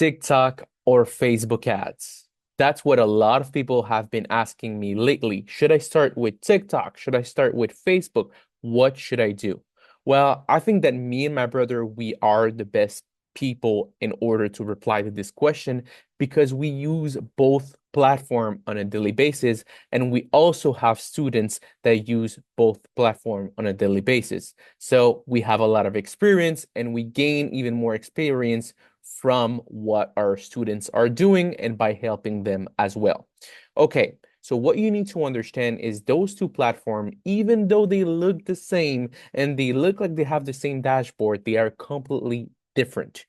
TikTok or Facebook ads? That's what a lot of people have been asking me lately. Should I start with TikTok? Should I start with Facebook? What should I do? Well, I think that me and my brother, we are the best people in order to reply to this question because we use both platform on a daily basis, and we also have students that use both platform on a daily basis. So we have a lot of experience and we gain even more experience from what our students are doing and by helping them as well. Okay, so what you need to understand is those two platforms, even though they look the same and they look like they have the same dashboard, they are completely different.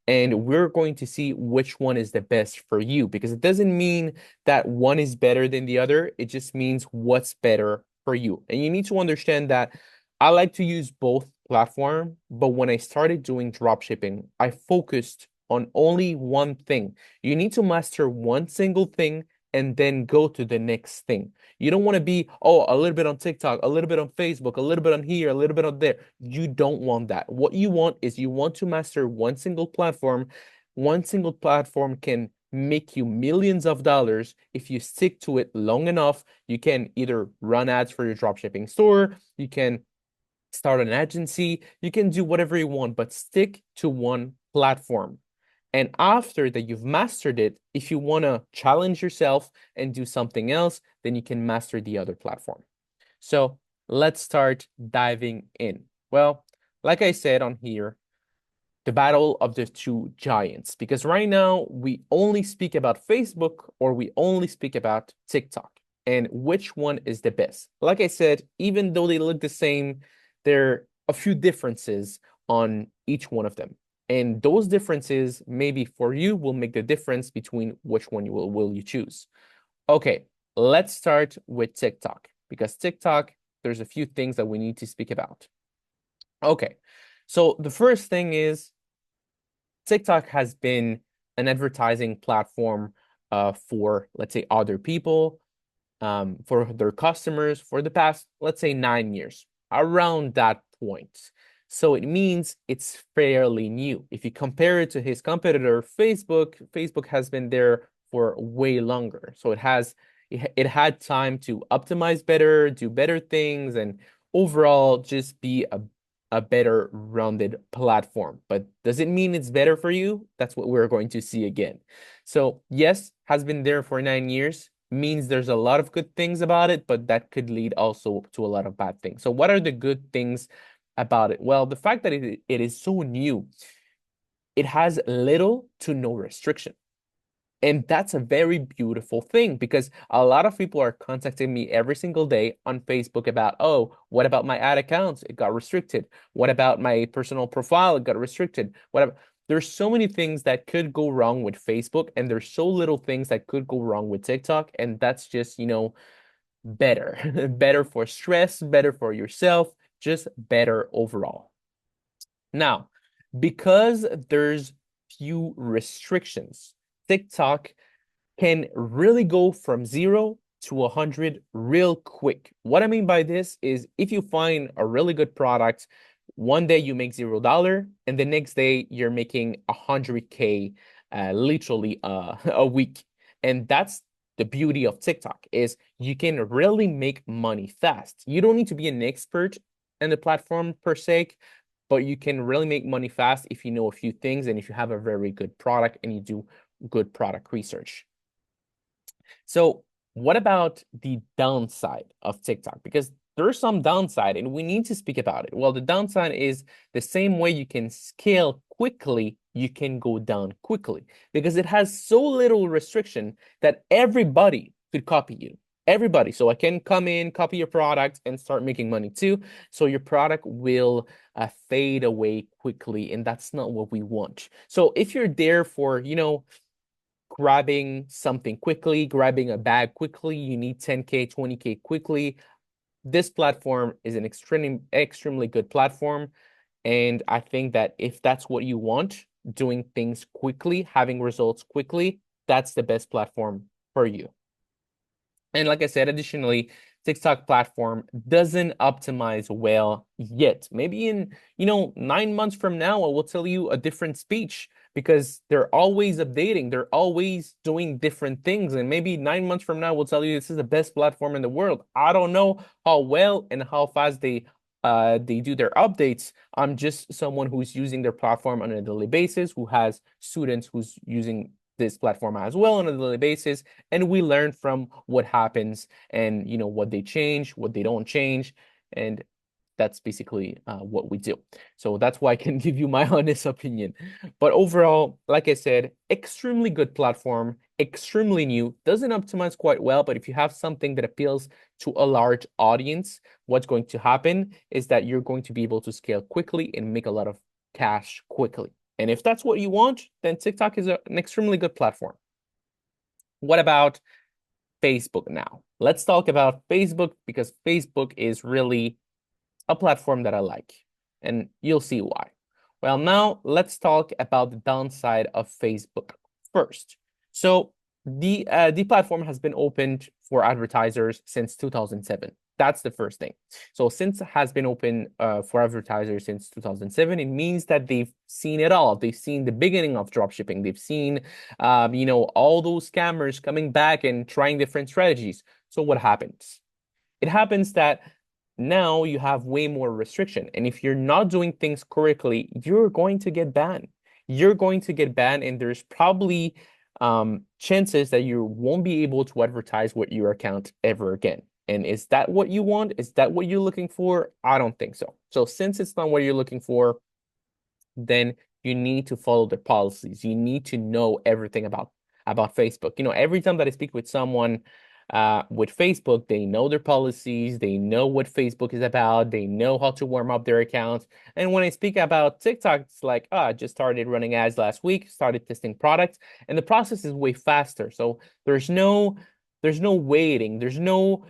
And we're going to see which one is the best for you because it doesn't mean that one is better than the other. It just means what's better for you. And you need to understand that I like to use both platform, but when I started doing dropshipping, I focused on only one thing. You need to master one single thing and then go to the next thing. You don't want to be, oh, a little bit on TikTok, a little bit on Facebook, a little bit on here, a little bit on there. You don't want that. What you want is you want to master one single platform. One single platform can make you millions of dollars if you stick to it long enough. You can either run ads for your dropshipping store, you can start an agency, you can do whatever you want, but stick to one platform. And after that you've mastered it, if you want to challenge yourself and do something else, then you can master the other platform. So let's start diving in. Well, like I said on here, the battle of the two giants, because right now we only speak about Facebook or we only speak about TikTok and which one is the best. Like I said, even though they look the same, there are a few differences on each one of them. And those differences, maybe for you, will make the difference between which one will you choose. Okay, let's start with TikTok because TikTok, there's a few things that we need to speak about. Okay, so the first thing is TikTok has been an advertising platform for, let's say, other people, for their customers for the past, let's say, 9 years, around that point. So it means it's fairly new. If you compare it to his competitor, Facebook, Facebook has been there for way longer. So it had time to optimize better, do better things, and overall just be a better rounded platform. But does it mean it's better for you? That's what we're going to see again. So yes, has been there for 9 years, means there's a lot of good things about it, but that could lead also to a lot of bad things. So what are the good things about it? Well, the fact that it is so new, it has little to no restriction. And that's a very beautiful thing because a lot of people are contacting me every single day on Facebook about, oh, what about my ad accounts? It got restricted. What about my personal profile? It got restricted. Whatever. There's so many things that could go wrong with Facebook, and there's so little things that could go wrong with TikTok. And that's just, better, better for stress, better for yourself, just better overall. Now, because there's few restrictions, TikTok can really go from 0 to 100 real quick. What I mean by this is if you find a really good product, one day you make $0 and the next day you're making 100K literally a week. And that's the beauty of TikTok is you can really make money fast. You don't need to be an expert in the platform per se, but you can really make money fast if you know a few things and if you have a very good product and you do good product research. So what about the downside of TikTok? Because there's some downside and we need to speak about it. Well, the downside is the same way you can scale quickly, you can go down quickly because it has so little restriction that everybody could copy you. Everybody. So I can come in, copy your product and start making money too. So your product will fade away quickly. And that's not what we want. So if you're there for, grabbing something quickly, grabbing a bag quickly, you need 10K, 20K quickly. This platform is an extremely good platform. And I think that if that's what you want, doing things quickly, having results quickly, that's the best platform for you. And like I said, additionally, TikTok platform doesn't optimize well yet. Maybe in, 9 months from now, I will tell you a different speech because they're always updating. They're always doing different things. And maybe 9 months from now, we'll tell you this is the best platform in the world. I don't know how well and how fast they do their updates. I'm just someone who's using their platform on a daily basis, who has students who's using this platform as well on a daily basis, and we learn from what happens and what they change, what they don't change, and that's basically what we do. So that's why I can give you my honest opinion. But overall, like I said, extremely good platform, extremely new, doesn't optimize quite well, but if you have something that appeals to a large audience, what's going to happen is that you're going to be able to scale quickly and make a lot of cash quickly. And if that's what you want, then TikTok is an extremely good platform. What about Facebook now? Let's talk about Facebook because Facebook is really a platform that I like, and you'll see why. Well, now let's talk about the downside of Facebook first. So the platform has been opened for advertisers since 2007. That's the first thing. So since it has been open for advertisers since 2007, it means that they've seen it all. They've seen the beginning of dropshipping. They've seen, all those scammers coming back and trying different strategies. So what happens? It happens that now you have way more restriction. And if you're not doing things correctly, you're going to get banned. You're going to get banned, and there's probably chances that you won't be able to advertise with your account ever again. And is that what you want? Is that what you're looking for? I don't think so. So since it's not what you're looking for, then you need to follow the policies. You need to know everything about Facebook. Every time that I speak with someone with Facebook, they know their policies, they know what Facebook is about, they know how to warm up their accounts. And when I speak about TikTok, it's like, I just started running ads last week, started testing products, and the process is way faster. So there's no waiting, there's no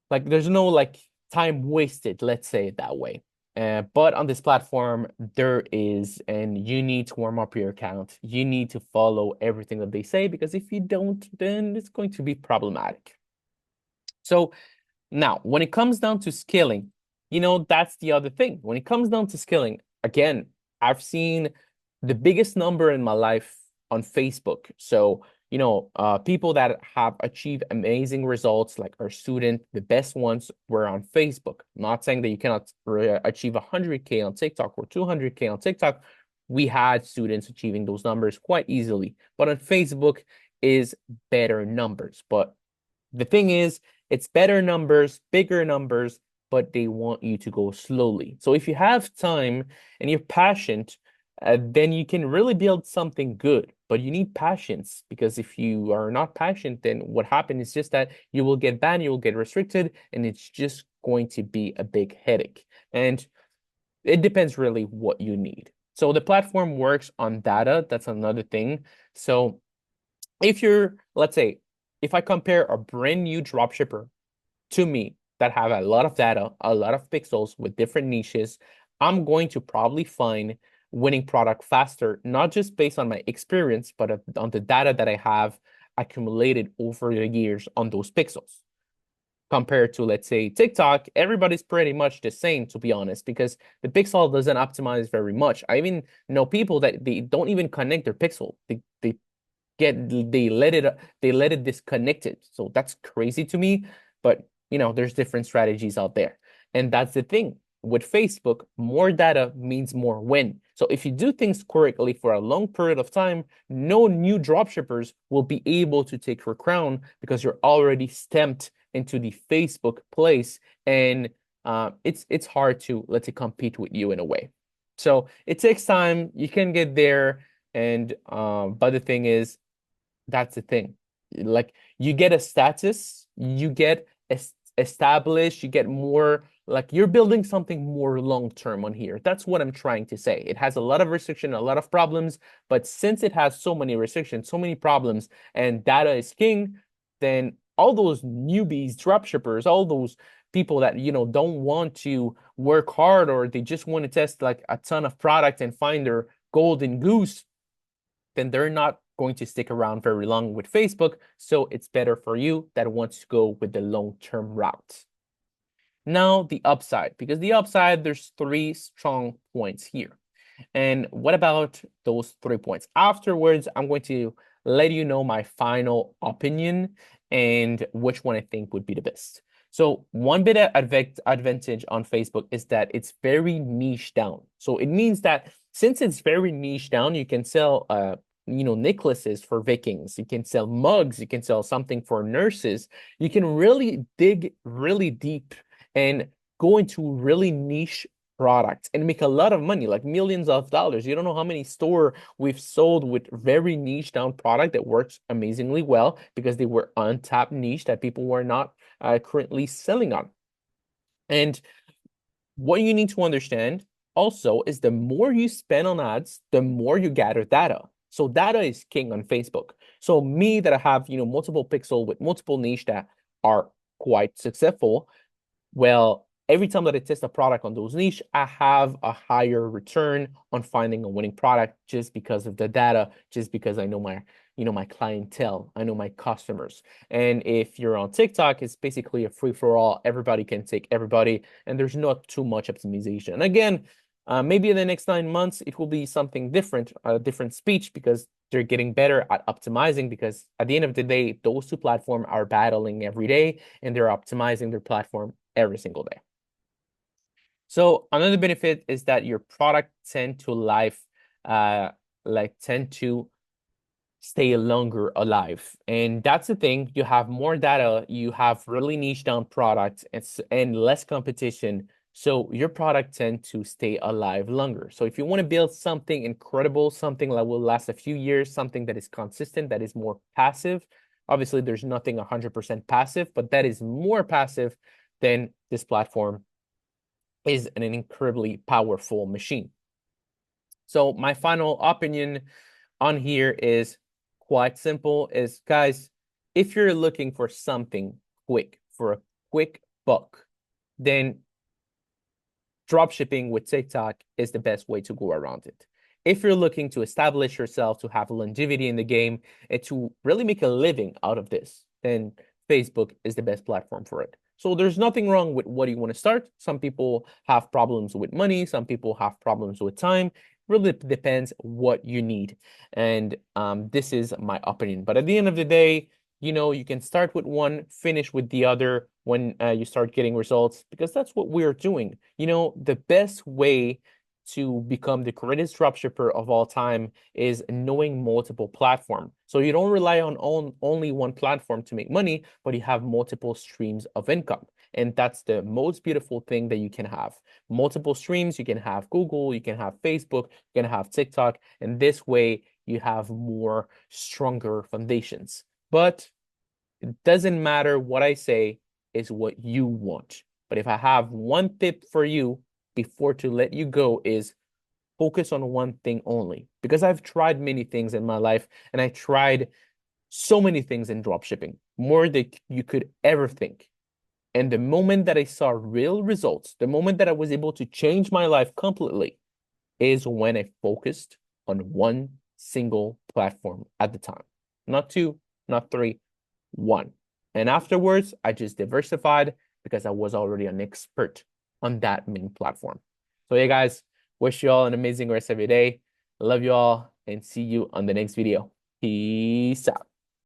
like time wasted, let's say it that way. But on this platform, there is, and you need to warm up your account. You need to follow everything that they say, because if you don't, then it's going to be problematic. So now, when it comes down to scaling, that's the other thing. When it comes down to scaling, again, I've seen the biggest number in my life on Facebook. So people that have achieved amazing results, like our student, the best ones were on Facebook. I'm not saying that you cannot achieve 100K on TikTok or 200K on TikTok. We had students achieving those numbers quite easily, but on Facebook is better numbers. But the thing is, it's better numbers, bigger numbers, but they want you to go slowly. So if you have time and you're passionate, then you can really build something good. But you need patience, because if you are not patient, then what happens is just that you will get banned, you will get restricted, and it's just going to be a big headache. And it depends really what you need. So the platform works on data. That's another thing. So let's say, if I compare a brand new dropshipper to me that have a lot of data, a lot of pixels with different niches, I'm going to probably find winning product faster, not just based on my experience, but on the data that I have accumulated over the years on those pixels. Compared to, let's say, TikTok, everybody's pretty much the same, to be honest, because the pixel doesn't optimize very much. I even know people that they don't even connect their pixel. They let it disconnected. So that's crazy to me. But there's different strategies out there. And that's the thing. With Facebook, more data means more win. So if you do things correctly for a long period of time, no new dropshippers will be able to take your crown, because you're already stamped into the Facebook place, and it's hard to, let's say, compete with you in a way. So it takes time. You can get there, and but the thing is, that's the thing. Like, you get a status, you get established, you get more, like, you're building something more long-term on here. That's what I'm trying to say. It has a lot of restriction, a lot of problems, but since it has so many restrictions, so many problems, and data is king, then all those newbies, dropshippers, all those people that, don't want to work hard, or they just want to test like a ton of product and find their golden goose, then they're not going to stick around very long with Facebook. So it's better for you that wants to go with the long-term route. Now, the upside, because the upside, there's 3 strong points here. And what about those 3 points? Afterwards, I'm going to let you know my final opinion and which one I think would be the best. So one bit of advantage on Facebook is that it's very niche down. So it means that since it's very niche down, you can sell necklaces for Vikings, you can sell mugs, you can sell something for nurses. You can really dig really deep and go into really niche products and make a lot of money, like millions of dollars. You don't know how many store we've sold with very niche down product that works amazingly well because they were untapped niche that people were not currently selling on. And what you need to understand also is the more you spend on ads, the more you gather data. So data is king on Facebook. So me that I have, multiple pixel with multiple niche that are quite successful, well, every time that I test a product on those niche, I have a higher return on finding a winning product just because of the data, just because I know my clientele, I know my customers. And if you're on TikTok, it's basically a free-for-all. Everybody can take everybody, and there's not too much optimization. Again, maybe in the next 9 months, it will be something different, a different speech, because they're getting better at optimizing, because at the end of the day, those 2 platforms are battling every day, and they're optimizing their platform every single day. So another benefit is that your product tend to stay longer alive. And that's the thing. You have more data, you have really niche down products and less competition. So your product tend to stay alive longer. So if you want to build something incredible, something that will last a few years, something that is consistent, that is more passive, obviously there's nothing 100% passive, but that is more passive than this platform is an incredibly powerful machine. So my final opinion on here is quite simple, is guys, if you're looking for something quick, for a quick buck, then dropshipping with TikTok is the best way to go around it. If you're looking to establish yourself, to have longevity in the game, and to really make a living out of this, then Facebook is the best platform for it. So there's nothing wrong with what you want to start. Some people have problems with money. Some people have problems with time. It really depends what you need. And this is my opinion. But at the end of the day, you can start with one, finish with the other when you start getting results, because that's what we're doing. The best way to become the greatest dropshipper of all time is knowing multiple platforms. So you don't rely on only one platform to make money, but you have multiple streams of income. And that's the most beautiful thing that you can have. Multiple streams, you can have Google, you can have Facebook, you can have TikTok, and this way you have more stronger foundations. But it doesn't matter what I say, is what you want. But if I have one tip for you before to let you go, is focus on one thing only. Because I've tried many things in my life, and I tried so many things in dropshipping, more than you could ever think. And the moment that I saw real results, the moment that I was able to change my life completely, is when I focused on one single platform at the time. Not 2, not 3, 1. And afterwards, I just diversified because I was already an expert on that main platform. So yeah, guys, wish you all an amazing rest of your day. Love you all and see you on the next video. Peace out.